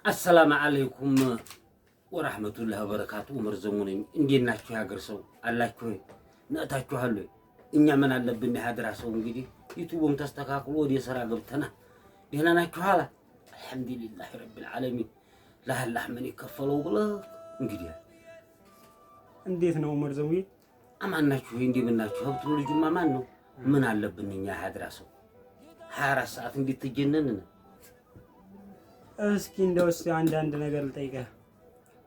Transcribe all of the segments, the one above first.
السلام عليكم ورحمة الله وبركاته مرزموني إندينا نحكي هاجر سو الله كوي نأتاكو هالوي إني من الله بني هادر عسو مجدي يتوبهم تستكاكلو ودي سرا قبتنا دينا نحكي حالا الحمد لله رب العالمين لا اللحمن يكفلو بلا مجدي እንዴት ነው መርዘሙዬ አማናችሁ እንዴ ምናችሁ ሀብቱ ልጅ ማማን ነው ምን አለብን እኛ ሀድራ ሰው 24 ሰዓት እንድትጀነን እስኪ እንደውስ አንድ ነገር ልጠይቅህ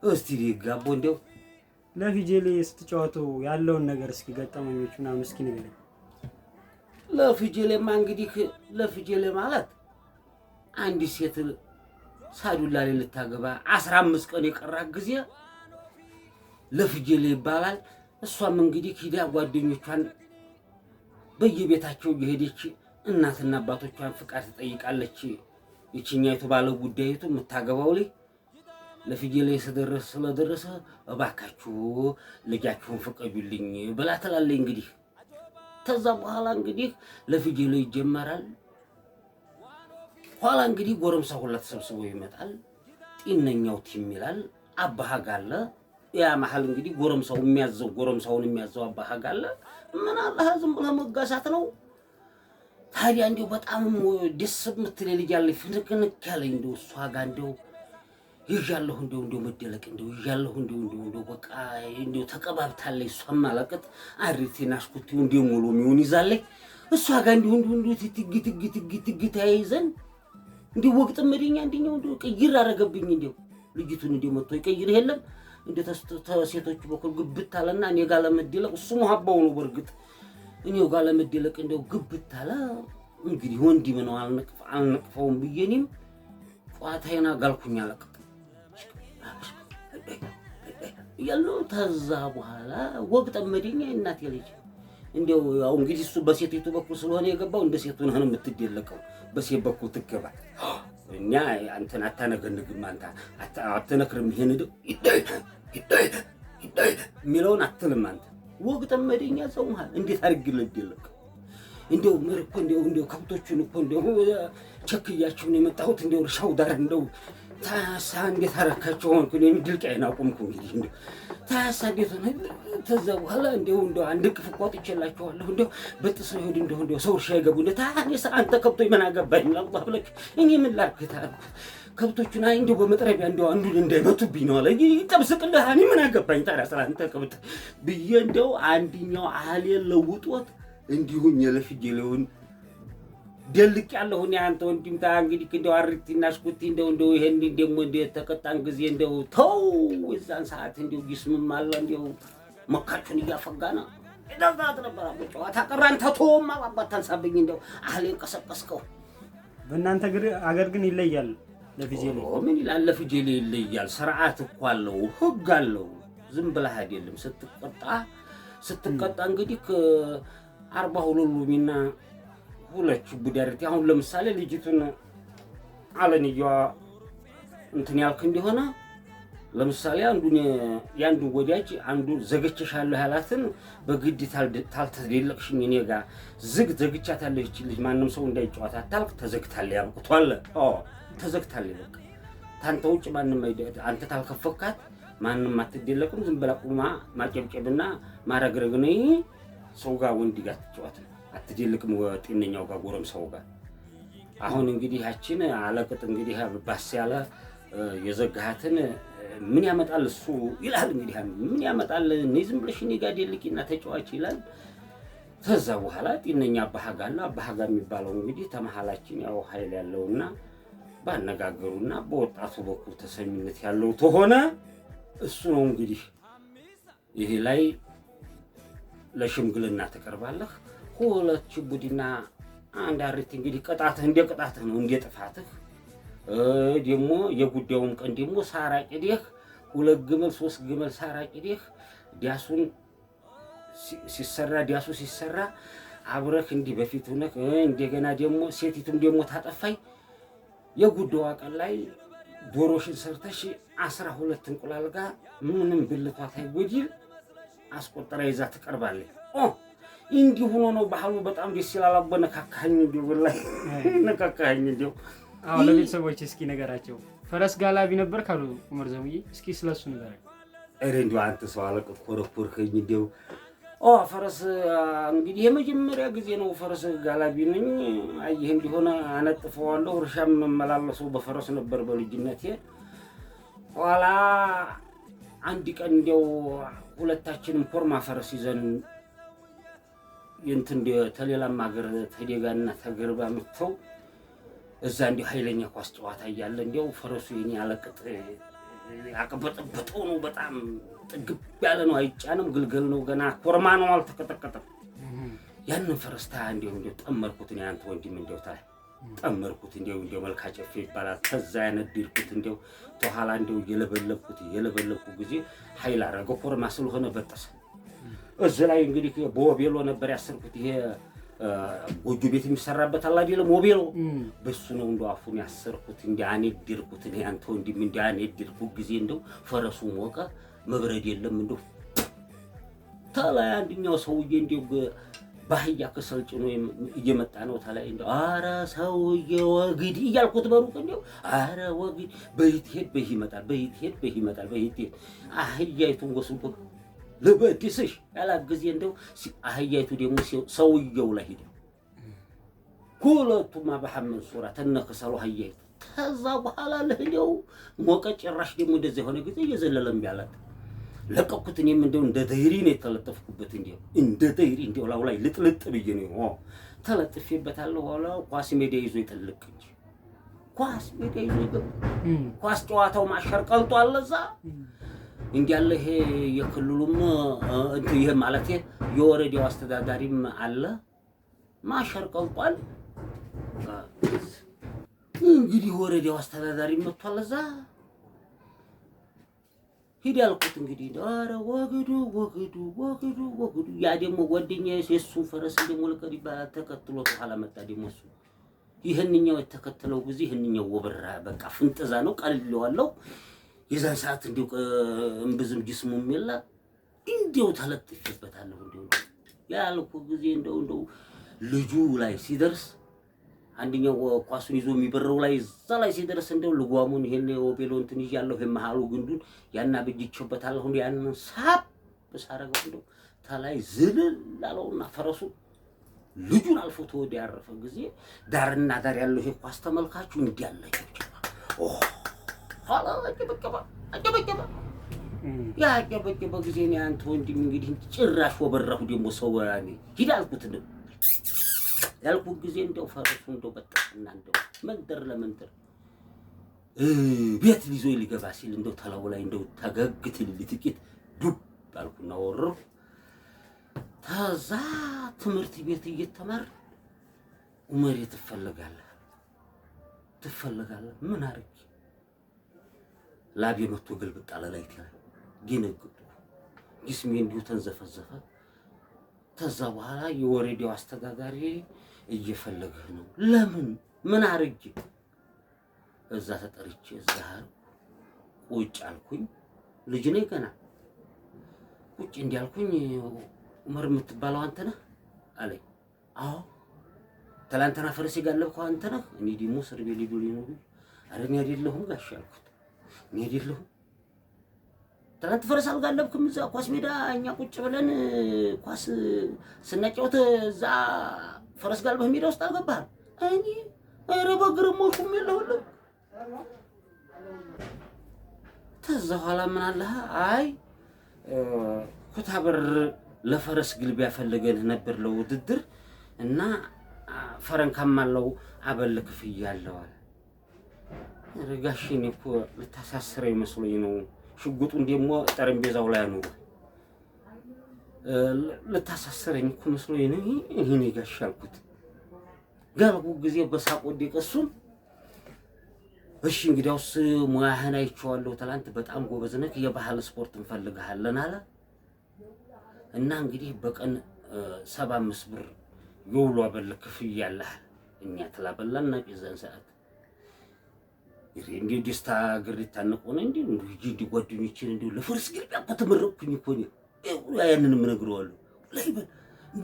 እስቲ ሊጋቦ እንደው ለፊጄሌ ስትጫወቱ ያለውን ነገር እስኪ ገጠመኞቹና እስኪ ንገረኝ ለፊጄሌማ እንግዲህ ለፊጄሌ ማለት አንድ ሴት ሳዱላ ላይ ልታገባ 15 ቀን የቀራት ጊዜ ለፊጄሌ ይባላል እሷም እንግዲህ ኪዳ ጓደኞቿን በየቤታቸው እየሄደች እናትና አባቶቿን ፍቃድ ትጠይቃለች ይችኛይቱ ባለ ጉዳይቱ መታገባው ላይ ለፊጄሌ ስለደረሰ እባካችሁ ልጃችሁን ፍቀዱልኝ ብላ ትላለች እንግዲህ ተዛ በኋላ እንግዲህ ለፊጄሌ ይጀመራል ኋላ እንግዲህ ጎረምሳ ሁላ ተሰብስቦ ይመጣል ጤነኛው ቲም ይላል አባሃጋለ ያ መሐል እንግዲህ ጎረምሳውን የሚያዘው አባሃጋለ ምን አላህ ዝም ብሎ መጋሳት ነው ታዲያ እንደው በጣም ደስ የምትል ልጅ ያለች ፍንቅንቅ ያለ እንደው እሷ ጋር እንደው ይዣለሁ እንደው መደለቅ እንደው ይዣለሁ እንደው በቃ እንደው ተቀባብታለች እሷም ማለቀት አሪቲና ስኩቲው እንደው ሙሉ ሚውን ይዛለች እሷ ጋር እንደው ትግት ተያይዘን እንደው ወቅት መደኛ እንደው ቀይር አረገብኝ እንደው ልጅቱን እንደው መጥቶ ይቀይር የለም እንደ ተሴቶች በኩል ግብት አለና እኔ ጋር ለመደለቅ እሱ መሐባው ነው በርግጥ እኔው ጋር ለመደለቅ እንደው ግብት አለ እንግዲህ ወንዲ ምን ነው አልነቅፈውም ብዬኔም ቋታይና ጋልኩኛ ለቀጥ ያለው ተዛ በኋላ ወቅት መደኛ እናት ልጅ እንደው ያው እንግዲህ እሱ በሴቲቱ በኩል ስለሆነ የገባው እንደ ሴቱ ነው የምትደለቀው በሴት በኩል ትገባ እኛ አንተን አታነገንግም አንተ አትነክርም ይሄን ይደይ ሚለውን አትልም አንተ ወቅት መደኛ ሰው ማለት እንዴት አርግልልክ እንደው ምርኮ እንደው ከብቶቹን እኮ እንደው ቸክያቸው ነው የመጣሁት እንደው ሻው ዳር እንደው ታሳ እንዴት አረካቸው ሆንኩ እኔ ድልቃይና ቆምኩ እንግዲህ እንደው ታሳ እንዴት ነው ተዛ በኋላ እንደው አንድ ቅፍ ቆጥቼላችኋለሁ እንደው በጥሰው ይሁድ እንደው ሰው ሻይገቡ ታኔ አንተ ከብቶች ምን አገባኝ አላህ ብለክ እኔ ምን ላርክታ ከብቶቹና እንደው በመጥረቢያ እንደው አንዱን እንዳይመቱብኝ ነው አለ ይጠብስቅልህ እኔ ምን አገባኝ ታዲያ ስላንተ ከብት ብዬ እንደው አንድኛው አህሌ ለውጦት እንዲሁኝ ለፊጄሌውን ደልቅ ያለው እኔ አንተ ወንድምታ እንግዲህ እንደው አሪቲና ስኩቲ እንደው ይሄን እንደሞ ተቀጣን ጊዜ እንደው ተው እዛን ሰዓት እንደው ይስምም አለ እንደው መካቹን እያፈጋና እዳዛት ነበር ጨዋታ ቀራን ተቶማ አባታንሳብኝ እንደው አህሌን ቀሰቀስከው በእናንተ አገር ግን ይለያል ለፊጄሌ ምን ይላል ለፊጄሌ ይለያል ስርዓት እኮ አለው ህግ አለው ዝም ብለህ አይደለም ስትቀጣ እንግዲህ 42 ሉሚና ሁለት ቡዳርቲ አሁን ለምሳሌ ልጅቱን አለንየዋ እንትን ያልክ እንደሆነ ለምሳሌ ያንዱ ወዲያጭ አንዱ ዘገቸሻለሁ ያላትን በግድ ታልተደለቅሽኝ እኔ ጋር ዘግቻታለች ልጅ ማንንም ሰው እንዳይጫወት አታልክ ተዘግታለ ያብቁቷል ተዘግታለ በቃ ታንተ ውጭ ማንንም አይደት አንተ ታልከፈካት ማንንም አትደለቅም ዝም ብላ ቁማ ማጨብጨብና ማረግረግ ነው ሰው ጋር ወንድ ጋር ተጫወት አትደልቅም ወጤነኛው ጋር ጎረምሳው ጋር አሁን እንግዲህ ያችን አለቅጥ እንግዲህ ባስ ያለ የዘጋሃትን ምን ያመጣል እሱ ይላል እንግዲህ ምን ያመጣል እኔ ዝም ብለሽ እኔ ጋር ደልቂና ተጫዋች ይላል ተዛ በኋላ ጤነኛ አባሃጋ የሚባለው እንግዲህ ተመሃላችን ያው ኃይል ያለውና ባነጋገሩና በወጣቱ በኩል ተሰሚነት ያለው ተሆነ እሱ ነው እንግዲህ ይሄ ላይ ለሽምግልና ተቀርባለህ ሁለት ቡዲና አንድ አሪት እንግዲህ ቅጣትህ ነው እንደ ጥፋትህ ደሞ የጉዳዩም ቀን ደሞ ሳራቂዲህ 2 ግመል 3 ግመል ሳራቂዲህ ዲያሱ ሲሰራ አብረክ እንዲህ በፊት ሆነህ እንደገና ደሞ ሴቲቱም ደሞ ታጠፋይ የጉዳዩ ቀን ላይ ዶሮሽን ሰርተሽ 12 እንቁላል ጋር ምንም ብልቷ ታይጎጂል አስቆጥራ ይዛ ተቀርባለች እንዲሁ ሆኖ ነው ባህሉ በጣም ደስ ይላል አበነካካኝ እንዲው ወላሂ ነካካኝ እንዲው አዎ ለቤተሰቦች እስኪ ነገራቸው ፈረስ ጋላቢ ነበር ካሉ ዑመር ዘሙዬ እስኪ ስለሱ ንገረኝ። እንደው አንተ ሰው አለቀት ኮረኮርከኝ እንደው ፈረስ እንግዲህ የመጀመሪያ ጊዜ ነው ፈረስ ጋላቢ ነኝ። አየህ እንዲሆነ አነጥፈዋለሁ። እርሻም መመላለሰው በፈረስ ነበር በልጅነቴ። ኋላ አንድ ቀን እንደው ሁለታችንም ኮርማ ፈረስ ይዘን እንትን ተሌላም ሀገር ተደጋና ተገርባ መጥተው እዛ እንደው ኃይለኛ ኳስ ጨዋታ እያለ እንደው ፈረሱ የኔ አለቅጥ ያቀበጠበጠው ነው። በጣም ጥግብ ያለ ነው። አይጫንም፣ ግልገል ነው። ገና ኮርማ ነው፣ አልተቀጠቀጠም። ያንን ፈረስታ እንደው ጠመርኩት ነው አንተ ወንድም እንደው ታይ ጠመርኩት እንደው መልካጨፌ ይባላል። ከዛ ያነድርኩት እንደው ተኋላ እንደው የለበለብኩት ጊዜ ኃይል አረገ። ኮርማ ስለሆነ በጠሰ። እዚህ ላይ እንግዲህ በወቤሎ ነበር ያሰርኩት። ይሄ ጎጆ ቤት የሚሰራበት አለ አይደል? ሞቤሎ በሱ ነው እንደው አፉን ያሰርኩት። አንድርኩት ነው አንተ ወንድም አንድርኩት ጊዜ እንደው ፈረሱ ሞቀ። መብረድ የለም እንደው ታላይ አንድኛው ሰውዬ እንደው ባህያ ከሰል ጭኖ እየመጣ ነው። ታላይ እንደው አረ ሰውዬ ወግድ እያልኩት በሩቅ እንደው አረ ወግድ በይት ሄድ በይ ይመጣል፣ በይት ሄድ በይ ይመጣል፣ በይት ሄድ አህያይቱን ወስዶ ለበዲስሽ ያላግዜ እንደው አህያይቱ ደግሞ ሰውየው ላይ ሄደ። ሁለቱም በሐመድ ሱራ ተነከሰሉ አህያይቱ። ከዛ በኋላ ለሄደው ሞቀ። ጭራሽ ደግሞ እንደዚህ የሆነ ጊዜ እየዘለለም ያላት ለቀኩት። እኔም እንደው እንደ ደይሪ ነው የተለጠፍኩበት። እንደው እንደ ደይሪ እንደው ላው ላይ ልጥልጥ ብዬ ነው ተለጥፌበታለሁ። ኋላ ኳስ ሜዳ ይዞ ይጥልቅ እንጂ ኳስ ሜዳ ይዞ ይገባ። ኳስ ጨዋታው ማሸር ቀልጧል እዛ እንዲያለ። ይሄ የክልሉም እንትን ይሄ ማለት የወረዳው አስተዳዳሪም አለ ማሸር ቀልጧል። እንግዲህ ወረዳው አስተዳዳሪ መጥቷል እዛ ሂድ ያልኩት እንግዲህ ኧረ ወግዱ ወግዱ ወግዱ ወግዱ። ያ ደግሞ ጓደኛዬ የእሱን ፈረስ ደግሞ ልቀድ ይባላል ተከትሎ በኋላ መጣ ደግሞ እሱ። ይህንኛው የተከተለው ጊዜ ይህንኛው ወበራ በቃ ፍንጥዛ ነው ቀልለዋለሁ። የዛን ሰዓት እንደው እምብዝም ጅስሙም የለ እንደው ተለጥፌበታለሁ። እንደው ያልኩ ጊዜ እንደው ልጁ ላይ ሲደርስ አንደኛው ኳሱን ይዞ የሚበረው ላይ እዛ ላይ ሲደርስ እንደው ልጓሙን ይሄን ወቤሎ እንትን ይያለሁ የመሃሉ ግንዱን ያና በጅቸበታለሁ። እንደው ያን ሳብ በሳረገው እንደው ታላይ ዝልል አለውና ፈረሱ ልጁን አልፎ ተወደ ያረፈ ጊዜ ዳርና ዳር ያለው ይሄ ኳስ ተመልካቹ እንዲያለች ኋላ አጨበጨበ። ያጨበጨበ ጊዜ ነው አንተ ወንድም እንግዲህ ጭራሽ ወበራሁ ደግሞ ሰው ያኔ ሂድ አልኩት ነው ያልኩት ጊዜ እንደው ፈረሱ እንደው በጣና እንደው መንደር ለመንደር ቤት ሊዞ ሊገባ ሲል እንደው ተላው ላይ እንደው ተገግትል ልትቂት ዱብ አልኩና ወረው። ተዛ ትምህርት ቤት እየተማር ዑመር ትፈልጋለህ ምን አርግ ላብ የመቶ ግልብጥ አለ ላይ ተራ ዲነግጡ ጅስሜ እንዲሁ ተንዘፈዘፈ። ተዛ በኋላ የወረዳው አስተዳዳሪ እየፈለገህ ነው። ለምን ምን አርግ? እዛ ተጠርቼ እዛ ቁጭ አልኩኝ። ልጅ ነኝ ገና ቁጭ እንዲያልኩኝ ዑመር የምትባለው አንተ ነህ አለኝ። አዎ ትላንትና ፈረስ የጋለብከው አንተ ነህ? እኔ ደግሞ ሰርቤ ሊዱልኝ ነው። ኧረ እኔ አይደለሁም ጋሽ አልኩት። እኔ አይደለሁም ትላንት ፈረስ አልጋለብክም? እዛ ኳስ ሜዳ እኛ ቁጭ ብለን ኳስ ስናጫወት እዛ ፈረስ ጋልበህ ሜዳ ውስጥ አልገባህም? እኔ ኧረ በግርሞሹም የለሁልም። ተዛ ኋላ ምን አለህ? አይ ኩታበር ለፈረስ ግልቢያ ፈልገን ነበር ለውድድር እና ፈረንካም አለው አበል ክፍያ አለው አለ። ረጋሽኔ እኮ ልታሳስረኝ መስሎኝ ነው። ሽጉጡን ደግሞ ጠረጴዛው ላይ አኑሮ ልታሳስረኝ እኮ መስሎኝ ነው። ይሄኔ ጋሽ አልኩት። ጋልኩ ጊዜ በሳቅ ወደቀ እሱም። እሺ እንግዲያውስ ሙያህን አይቼዋለሁ። ትላንት በጣም ጎበዝ ነህ፣ የባህል ስፖርት እንፈልግሃለን አለ እና እንግዲህ በቀን 75 ብር የውሎ አበል ክፍያ አለህ። እኛ ትላበላና በዛን ሰዓት እንዲሁ ደስታ ግሪታ ነቆነ እንዲሁ ጓደኞችን እንዲሁ ለፈረስ ግልቢያ እኮ ተመረቅኩኝ እኮ ነው። ያንንም እነግረዋለሁ። ላይ በል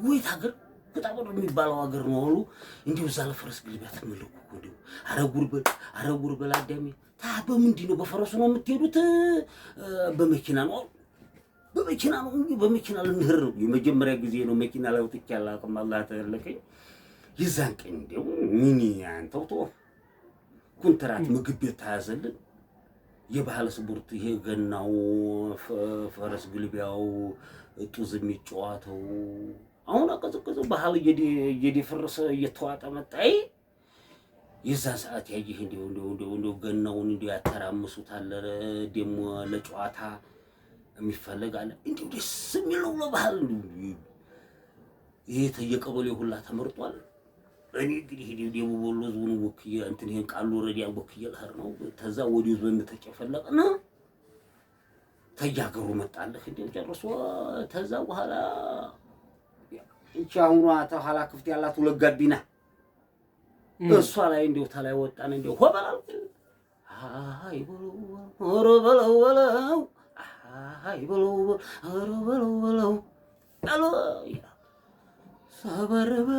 ጎይታ ሀገር ኩታበር የሚባለው ሀገር ነው አሉ። እንዲሁ እዛ ለፈረስ ግልቢያ ተመለኩ እንዲሁ ኧረ ጉርበል አዳሜ በምንድን ነው በፈረሱ ነው የምትሄዱት? በመኪና ነው እንጂ በመኪና ልንሄድ ነው። የመጀመሪያ ጊዜ ነው መኪና ላይ ወጥቼ አላውቅም። አላህ ተለከኝ። የዛን ቀን እንደው ሚኒ አንተው ኮንትራት ምግብ ቤት ተያዘልን። የባህል ስፖርት ይሄ ገናው ፈረስ ግልቢያው ጡዝ የሚጫወተው አሁን አቀዝቅዘው ባህል እየደፈረሰ እየተዋጠ መጣይ። የዛ ሰዓት ያየህ እንደው ገናውን እንደው ያተራምሱታል። ደሞ ለጨዋታ የሚፈልግ አለ እንደው ደስ የሚለው ለባህል ይሄ ተየቀበሌው ሁላ ተመርጧል። እኔ እንግዲህ ደሞ ወሎ ዞን ወክዬ እንትን ይሄን ቃሉ ወረዳ ወክዬ ልሄድ ነው። ተዛ ወዲሁ ዞን ተጨፈለቀና ተያገሩ መጣልህ እንደው ጨርሶ ተዛ በኋላ እቺ አሁኗ ተኋላ ክፍት ያላት ሁለት ጋቢና እሷ ላይ እንደው ተላይ ወጣን እንደው ሆበላል አይ በለው አይ በለው አሎ ሰበረበ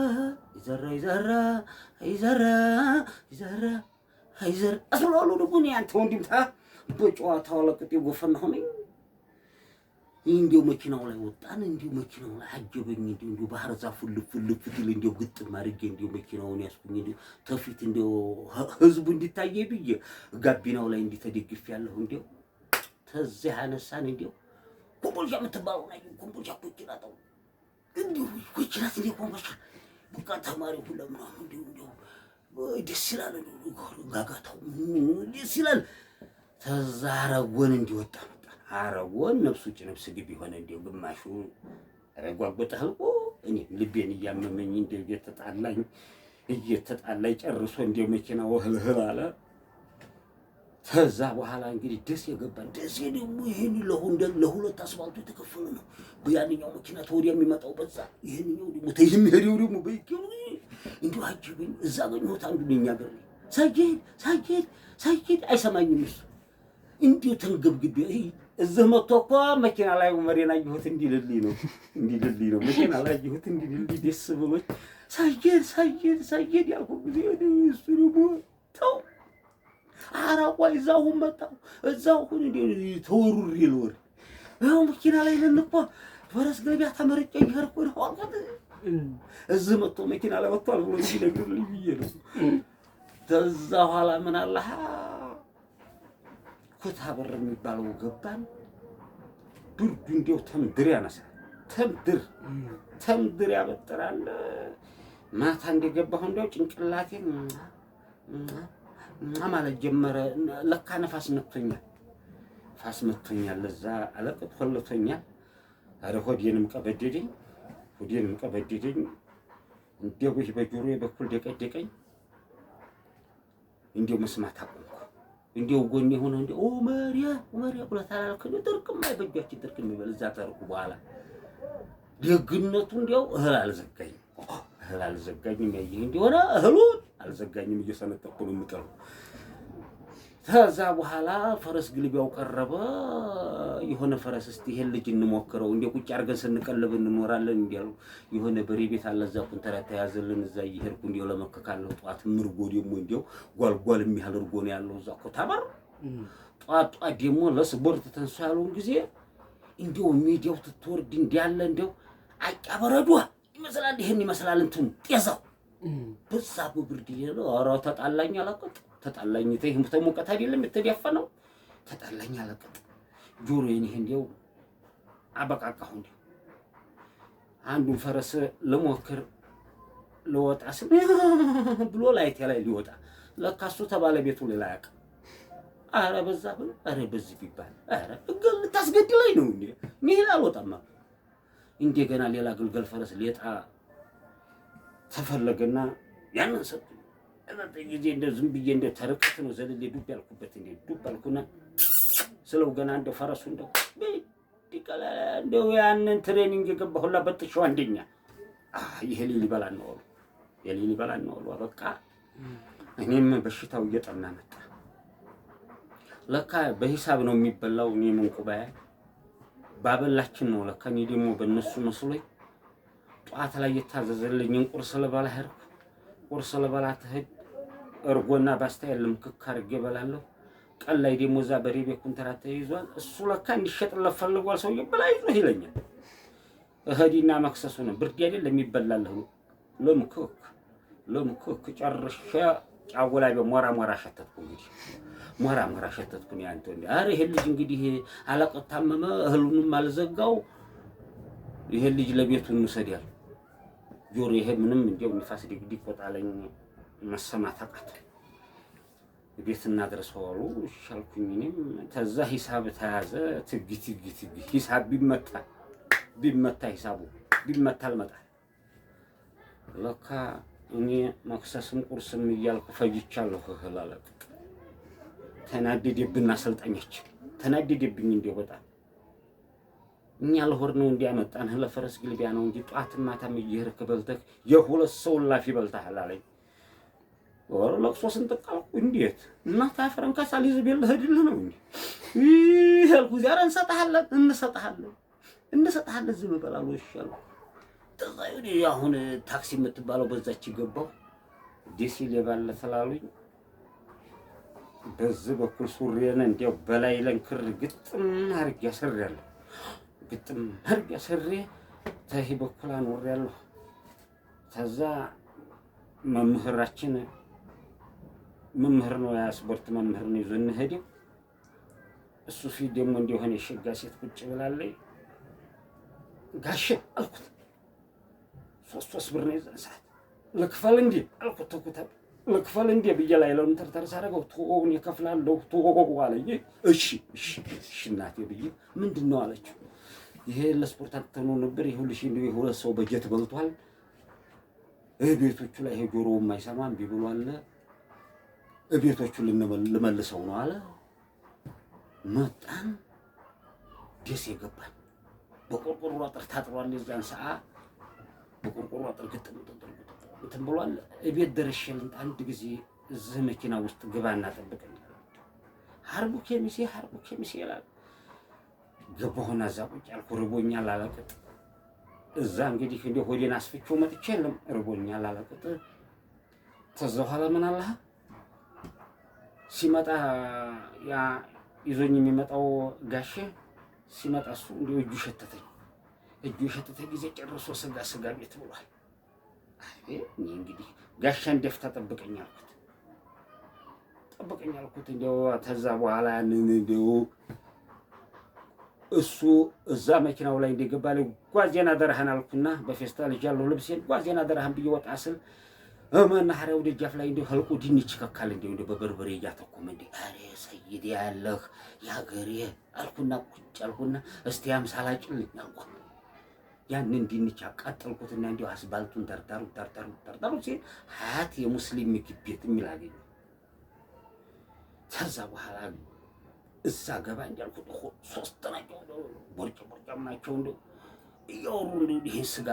ይዘራ አስላሉ ደግሞ ያንተ ወንድምታ በጨዋታው ለቅጤ ጎፈና ሆነኝ። እንዲው መኪናው ላይ ወጣን። እንዲው መኪናው ላይ አጀበኝ። እንዲው ባህር ዛፉ ልፍ ይል እንዲው ግጥም አድርጌ እንዲው መኪናውን ያስኩኝ እንዲው ተፊት እንዲው ህዝቡ እንዲታየ ብዬ ጋቢናው ላይ እንዲተደግፍ ያለው እንዲው ተዚህ አነሳን። እንዲው ኮምቦልቻ የምትባለው ላይ ኮምቦልቻ ኮችላታው እንዲው ኮችላት እንዲው ኮምቦልቻ በቃ ተማሪ ሁሉ ምናምን እንዲው ደስ ይላል። ጋጋታው ደስ ይላል። ተዛረጎን እንዲወጣ አረጎን ነፍሱ ውጭ ነፍስ ግቢ ሆነ። እንደው ግማሹ ረጓጎጣል እኮ እኔ ልቤን እያመመኝ እንደው እየተጣላኝ ጨርሶ እንደው መኪናው ህልህል አለ። ተዛ በኋላ እንግዲህ ደስ የገባን ደስ ደግሞ ይሄን ለሁለት አስፋልቱ የተከፈለ ነው። በያንኛው መኪና ተወዲያ የሚመጣው በዛ ይሄንኛው ደግሞ ተይምሄሪው ደግሞ በይከው እንደው አጅብኝ። እዛ ገኘሁት አንዱ ነኝ ያገር ሳይሄድ አይሰማኝም እሱ እንዲው ተንገብግቤ እዚህ መጥቶ እኮ መኪና ላይ ወመሬና ይሁት እንዲልልኝ ነው መኪና ላይ ይሁት እንዲልልኝ ደስ ብሎኝ ሳይሄድ ያልኩ ጊዜ እሱ ደግሞ ተው አራቋ እዛው መጣው እዛው ሁሉ እንዲው ተወሩሪ ልወር ያው መኪና ላይ ለንቆ ፈረስ ግልቢያ ተመርጬ ይሄርኩ ነው አልኩት። እዚህ መጥቶ መኪና ላይ ወጥቷል ብሎ እንዲነግርልኝ ብዬ ነው። ተዛ ኋላ ምን አላህ ኩታበር የሚባለው ገባን። ብርዱ እንደው ተምድር ያነሳል። ተምድር ያበጥራል። ማታ እንደገባሁ እንደው ጭንቅላቴን ማለት ጀመረ። ለካ ነፋስ መጥቶኛል። ለዛ አለቅጥ ሆለቶኛል። አረ ሆዴንም ቀበደደኝ። እንደው በጆሮዬ በኩል ደቀደቀኝ። እንደው መስማት አቆምኩ። እንደው ጎኔ ሆነ እንደው መሪያ ብሎ ታላልከኝ ድርቅም አይበጃችን ድርቅም ይበል እዛ ተርኩ። በኋላ ደግነቱ እንደው እህል አልዘጋኝም። ያየህ እንደሆነ እህሉን አልዘጋኝም። እየሰነጠቅኩ ነው የምቀረው። ከዛ በኋላ ፈረስ ግልቢያው ቀረበ። የሆነ ፈረስ እስቲ ይሄን ልጅ እንሞክረው እንደው ቁጭ አድርገን ስንቀልብ እንኖራለን እንዲያሉ የሆነ በሬ ቤት አለ እዛ ኮንትራት ተያዘልን። እዛ እየሄድኩ እንደው ለመከካለሁ። ጧት ምርጎ ደግሞ እንደው ጓልጓል የሚያህል እርጎ ነው ያለው እዛ ኮታበር። ጧት ደግሞ ለስፖርት ተንሱ ያለውን ጊዜ እንደው ሜዳው ትትወርድ እንዲያለ እንደው አጫበረዷ ይመስላል። ይሄን ይመስላል እንትን ጤዛው በዛ በብርድ ይለው ኧረ ተጣላኝ አላቀጥ ተጣላኝ። ተይም ተሞቀት አይደለም የተደፈነው ተጣላኝ አላቀጥ ጆሮዬን ይሄ እንደው አበቃቃሁ። እንደው አንዱን ፈረስ ለሞከር ለወጣ ስም ብሎ ላይቴ ላይ ሊወጣ ለካሱ ተባለቤቱ ሌላ ያቅ አረ በዛ ብሎ አረ በዚህ ቢባል አረ ግል ታስገድለኝ ነው እንዴ? ምን አልወጣማ። እንደገና ሌላ ግልገል ፈረስ ሌጣ ተፈለገና ያንን ሰጥ ጊዜ እንደ ዝም ብዬ እንደ ተረቀት ነው ዘልሌ ዱብ ያልኩበት እንደ ዱብ አልኩና ስለው ገና እንደ ፈረሱ እንደው ዲቀላ እንደው ያንን ትሬኒንግ የገባሁላ በጥሻው አንደኛ ይሄ ሊበላ ነው በቃ እኔም በሽታው እየጠና መጣ። ለካ በሂሳብ ነው የሚበላው። እኔ ምን ቁባያ ባበላችን ነው ለካ። እኔ ደግሞ በእነሱ መስሎኝ ጠዋት ላይ የታዘዘልኝን ቁርስ ልበላ ሄድኩ። ቁርስ ልበላ ትሄድ እርጎና ባስታ የለም ክክ አድርጌ እበላለሁ። ቀን ላይ ደግሞ እዛ በሬ ቤት ኮንትራት ተይዟል። እሱ ለካ እንዲሸጥለት ፈልጓል ሰውዬው ብላ ይዞ ይለኛል። እህዲና መክሰሱ ነው ብርድ አይደል የሚበላለሁ ለምክክ ጨርሼ ጫው ላይ በሞራ ሸተትኩ። እንግዲህ ሞራ ሸተትኩ ነው አንተ እንዴ? አረ ይሄ ልጅ እንግዲህ አለቀት ታመመ፣ እህሉንም አልዘጋው። ይሄ ልጅ ለቤቱ እንሰዳል። ጆሮ ይሄ ምንም እንደው ንፋስ ዲግዲ ቆጣለኝ መሰማት አቃተ። ቤት እናድርሰው አሉ። ሻልኩኝ እኔም ተዛ ሂሳብ ተያዘ። ትግ ሂሳብ ቢመታ ሂሳቡ ቢመታ አልመጣ ለካ እኔ መክሰስም ቁርስም እያልኩ ፈጅቻለሁ። ህላለቅ ተናደደብኝ። አሰልጣኞች ተናደደብኝ። እንደው በጣም እኛ ለሆር ነው እንዲያመጣን ለፈረስ ግልቢያ ነው እንጂ ጧት ማታም እየሄድክ በልተህ የሁለት ሰው ላፊ በልተሃል አለኝ። ወር ለቅሶ ስንጥቃልኩ እንዴት እናት አፈረን ካሳሊዝ ቢል ሄድልህ ነው እንዴ? ይሄ አልኩ ዛሬ እንሰጣለን ዝም በላሉ ይሻሉ። ተዛዩዲ አሁን ታክሲ የምትባለው በዛች ገባው ዲሲ ለባለ ተላሉኝ። በዚህ በኩል ሱሪየነ እንዲያው በላይ ለንክር ግጥም አርግ ያሰራለሁ። ግጥም አርግ ያሰሬ ተሂ በኩል አኖርያለሁ። ተዛ መምህራችን መምህር ነው ያስፖርት መምህር ነው ይዞን ሄደ። እሱ ፊት ደግሞ እንደሆነ የሸጋ ሴት ቁጭ ብላለች። ጋሽ አልኩት ሶስት ብር ነው ይዘን ሰዓት ለክፈል እንዴ አልኩት። ተኩታ ለክፈል እንዴ ብዬ ላይ ለምን ተርተር ሳረገው ቶውን ይከፍላለሁ ቶው አለኝ። እሺ እናቴ ብዬ ምንድነው አለችው። ይሄ ለስፖርት አጥተኑ ነበር ይሁልሽ እንደው የሁለት ሰው በጀት በልቷል። ቤቶቹ ላይ ጆሮ የማይሰማም ቢብሏል። ቤቶቹ ልመልሰው ነው አለ። መጣን ደስ ይገባል። በቆርቆሮ አጥር ታጥሯል። የዛን ሰዓት በቆርቆሮ አጥር ግጥም እንትን ብሏል። ቤት ደርሼ አንድ ጊዜ እዚህ መኪና ውስጥ ግባና ጠብቀኝ ሀርቡ ኬሚሴ ይላል። ገባሁና እዛ ቁጭ አልኩ። ርቦኛል አለቅጥ። እዛ እንግዲህ እንደው ሆዴን አስፍቼው መጥቼ የለም ርቦኛል አለቅጥ። ተዛ በኋላ ምን አለ ሲመጣ ያ ይዞኝ የሚመጣው ጋሼ ሲመጣ እሱ እንደው እጁ ሸተተኝ ጊዜ ጨርሶ ስጋ ቤት ብሏል። እኔ እንግዲህ ጋሻን ደፍታ ጠብቀኝ አልኩት። እንደው ተዛ በኋላ ያንን እንደው እሱ እዛ መኪናው ላይ እንደገባለኝ ጓዜና ደረሃን አልኩና በፌስታል ይዣለሁ ልብሴን ጓዜና ደረሃን ብዬ ወጣ ስል መናኸሪያው ደጃፍ ላይ እንደው ህልቁ ድንች ከካል እንደው በበርበሬ እያተኮመ እንደ አሬ ሰይድ ያለህ ያገሬ አልኩና ቁጭ አልኩና እስቲ ያምሳላጭልኝ አልኩ። ያንን ድንች አቃጠልኩትና እንደው አስባልቱን ተርታሩ ሲል ሀያት የሙስሊም ምግብ ቤት የሚል አገኘሁ። ከዛ በኋላ እዛ ገባ እንዳልኩት ሶስት ናቸው ቦርጫም ናቸው። እንደው እያወሩ እንደው ይሄን ስጋ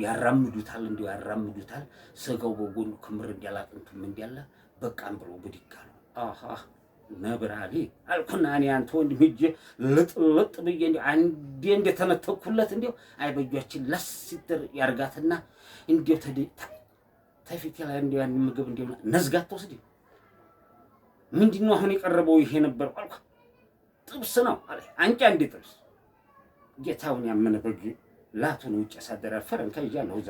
ያራምዱታል። ስጋው በጎኑ ክምር እንዲያላጥንቱም እንዲያለ በቃም ብሎ ብድግ አሉ። አሃ ነብራሊ አልኩና እኔ አንተ ወንድም ሂጅ ልጥ ብዬ እንደው አንዴ እንደተነተኩለት እንደው አይበጃችን ለስ ሲደር ያርጋትና እንደው ተፊት ላይ እንደው ያን ምግብ እንደው ነዝጋት ተወስድ ምንድነው አሁን የቀረበው ይሄ ነበር አልኩ። ጥብስ ነው አለ። አንቺ አንዴ ጥብስ ጌታውን ያመነ በግ ላቱን ውጭ ያሳደረ ፈረንካ ይያለው እዛ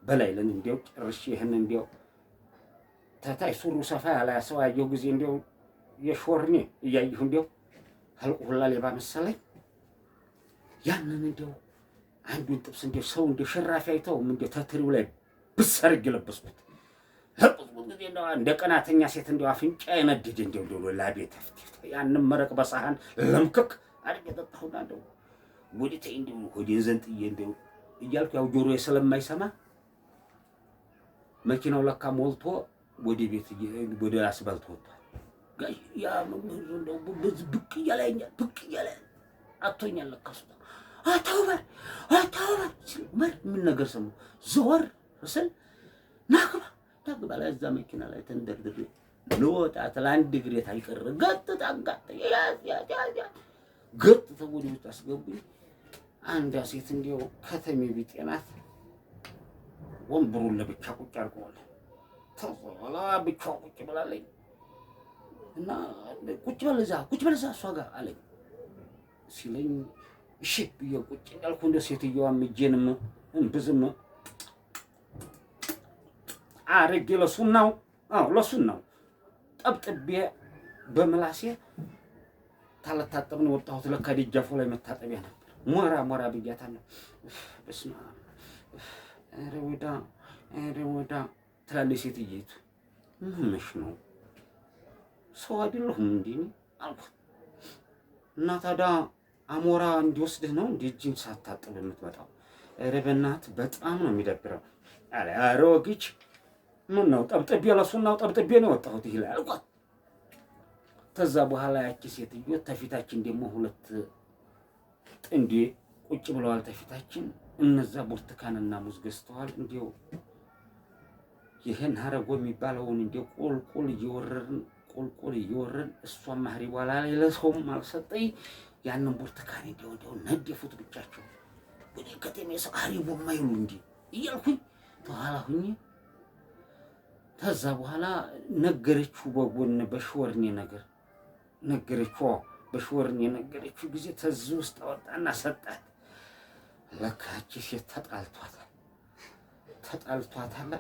በላይ ለን እንደው ጭርሽ ይሄን እንደው ታታይ ሱሩ ሰፋ ያለ ሰው ያየው ጊዜ እንደው የሾርኔ እያየሁ እንደው ህልቁ ሁላ ሌባ መሰለኝ። ያንን እንደው አንዱን ጥብስ እንደው ሰው እንደው ሽራፊ አይተው እንደው ተትሪው ላይ ብሰርግ ለበስኩት። ህልቁ ጊዜ እንደው እንደ ቀናተኛ ሴት እንደው አፍንጫ የነደደ እንደው ላቤት አፍጥቶ ያንን መረቅ በሳህን ለምክክ አድርጌ ጠጣሁና እንደው ወዲቴ እንደው ሆዴን ዘንጥዬ እንደው እያልኩ ያው ጆሮዬ ስለማይሰማ መኪናው ለካ ሞልቶ ወደ ቤት ወደ አስፋልት ወጥቷል። ጋሽ ያ መምህር እንደው ብቅ እያለ አቶኛል ለካ እሱ አታውበር ምን ነገር ሰሙ ዞር ስል ናግባ ላይ እዛ መኪና ላይ ተንደርድሬ ልወጣት ለአንድ እግሬ ታይቀር ገጥታ ተወዲ ውስጥ አስገቡኝ። አንዷ ሴት እንደው ከተሜ ቢጤናት ወንበሩን ለብቻ ቁጭ አድርገዋል። ተወላ ብቻው ቁጭ ብላለኝ እና ቁጭ በል እዛ እሷ ጋር አለኝ ሲለኝ እሺ ብዬ ቁጭ እንዳልኩ እንደ ሴትዮዋም እጄንም እምብዝም አረጌ ለሱናው ጠብጥቤ በምላሴ ታለታጠብን ወጣሁት። ለካ ደጃፉ ላይ መታጠቢያ ነበር። ሞራ ብያታለሁ። በስመ አብ ኧረ ወዳ ትላለች ሴትዬቱ። ምንሽ ነው ሰው አይደለሁም እንዴ አልኩት። እና ታዲያ አሞራ እንዲወስድህ ነው እንዴ እጅን ሳታጥብ የምትመጣው? ኧረ በእናትህ በጣም ነው የሚደብረው አለ። ኧረ ወግች ምን ነው ጠብጥቤ ለሱናው ጠብጥቤ ነው የወጣሁት ይላል አልኳት። ከዛ በኋላ ያቺ ሴትዮ ተፊታችን ደግሞ ሁለት ጥንዴ ቁጭ ብለዋል ተፊታችን። እነዛ ብርቱካንና ሙዝ ገዝተዋል። እንዲያው ይሄን ሀረጎ የሚባለውን እንዲያው ቁልቁል እየወረድን እሷም ማህሪ በኋላ ላይ ለሰውም አልሰጠኝ። ያንን ብርቱካን እንዲያው ነደፉት ብቻቸው። እኔ ከተሜ ሰው ሀሪቦ የማይሉ እንጂ እያልኩኝ ተኋላ ሁኜ ከዛ በኋላ ነገረችው በጎን በሽወርኔ ነገር ነገረችው። በሽወርኔ ነገረችው ጊዜ ተዝ ውስጥ አወጣና ሰጣት። ለካቺ ሴት ተጣልቷታል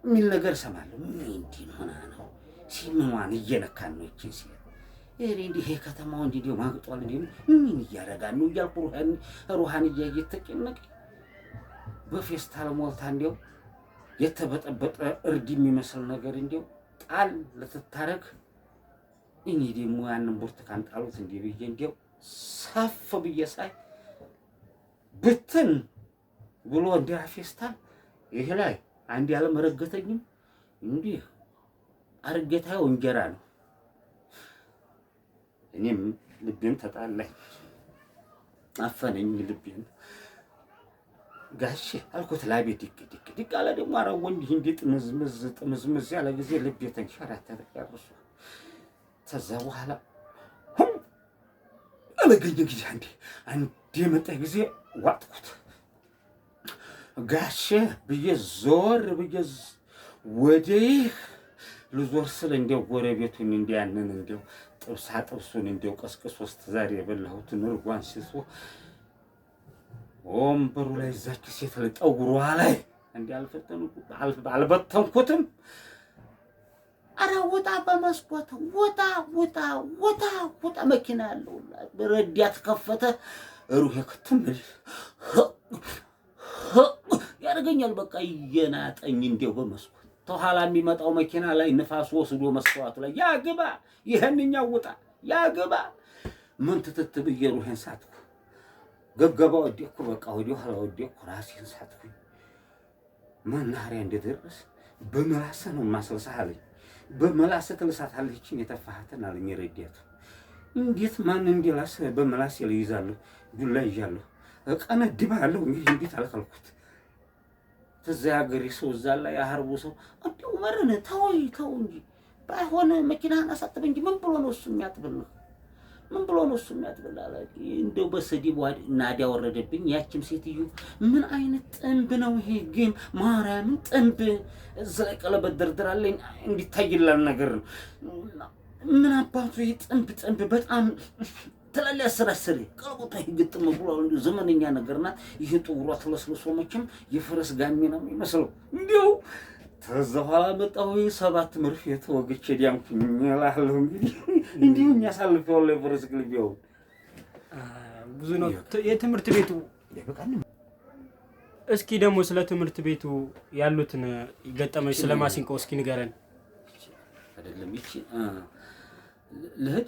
የሚል ነገር ሰማለሁ። ምን እንዲህ ሆና ነው ሲምኗን እየነካን ነው እቺ ሴት እንዲህ ከተማው እንዲህ ማግጧል እንዲህ ምን እያረጋን ነው እያልኩ ሩሃን እየተጨነቀ በፌስታል ሞልታ እንዲያው የተበጠበጠ እርድ የሚመስል ነገር እንዲያው ጣል ለተታረክ እኔ ደግሞ ያንን ብርቱካን ጣሉት እንዲህ ብዬ እንዲያው ሰፍ ብዬ ሳይ ብትን ብሎ እንደ ፌስታል ይሄ ላይ አንድ ያለመረገተኝም እንዲህ አርገታው እንጀራ ነው። እኔም ልቤን ተጣላኝ፣ አፈነኝ ልቤን። ጋሼ አልኩት ላቤ ዲቅ አለ። ደግሞ ኧረ ወንድ እንዲህ ጥምዝምዝ ያለ ጊዜ ልቤ ተንሸራተተ ጨርሶ። ከዛ በኋላ አለገኘ ጊዜ አንዴ የመጣ ጊዜ ዋጥኩት። ጋሼ ብዬ ዞር ብዬ ወዲህ ልዞር ስል እንዲያው ጎረቤቱን እንዲያንን እንዲያው ጥብሱን እንዲያው ቀስቅሶ እስከ ዛሬ የበላሁትን እርጓን ሲሶ ወንበሩ ላይ እዛች ሴት ላይ ጠጉሯ ላይ እንዲህ አልበተንኩትም። ኧረ ውጣ በመስኮት ውጣ መኪና ያለው ረዳት ከፈተ። ሩሄ ክትምል ያደርገኛል። በቃ እየናጠኝ እንዲያው በመስኮት ተኋላ የሚመጣው መኪና ላይ ንፋስ ወስዶ መስዋዕቱ ላይ ያግባ፣ ይሄንኛው ውጣ ያግባ። ምን ትትት ብዬ ሩሄን ሳትኩ። ገገባ ወዲኩ በቃ ወዲሁ ኋላ ወዲኩ ራሴን ሳትኩኝ። መናኸሪያ እንደደረስ በመላሰ ነው ማስልሳህ አለኝ። በመላሰ ትልሳታለችን የተፋሃተን አለኝ ረዳቱ። እንዴት ማን እንዲላስ በመላሰ ይይዛለሁ፣ ዱላ ይዣለሁ፣ እቀነድባለሁ። እንዴት አልከልኩት። ተዛ ሀገሬ ሰው እዛ ላይ ያህርቡ ሰው እንዲሁ መረነ ተው እንጂ ባይሆን መኪናህን አሳጥብ እንጂ ምን ብሎ ነው እሱ የሚያጥብልህ? አለ። እንደው በሰዲብ ናዲያ ወረደብኝ። ያቺም ሴትዮ ምን አይነት ጥንብ ነው ይሄ? ግን ማርያምን ጥንብ እዛ ላይ ቀለበት ደርድራለኝ እንዲታይላል ነገር ነው። ምን አባቱ ይሄ ጥንብ በጣም ተላላ ያሰራሰሪ ቀለበቷ ይግጥም ብሎ እንደው ዘመነኛ ነገርና ይሄ ጥጉሯ ተለስልሶ መቼም የፈረስ ጋሚ ነው የሚመስለው። እንዲሁ ተዛ ኋላ መጣሁ 7 መርፌ ተወግቼ ዲያምኩኝ እላለሁ። እንግዲህ እንዲሁ ያሳልፈው ለፈረስ ግልቢያው ብዙ ነው የትምህርት ቤቱ ይበቃል። እስኪ ደግሞ ስለ ትምህርት ቤቱ ያሉትን ገጠመኝ ስለማሲንቆ እስኪ ንገረን። አይደለም ይቺ ልሂድ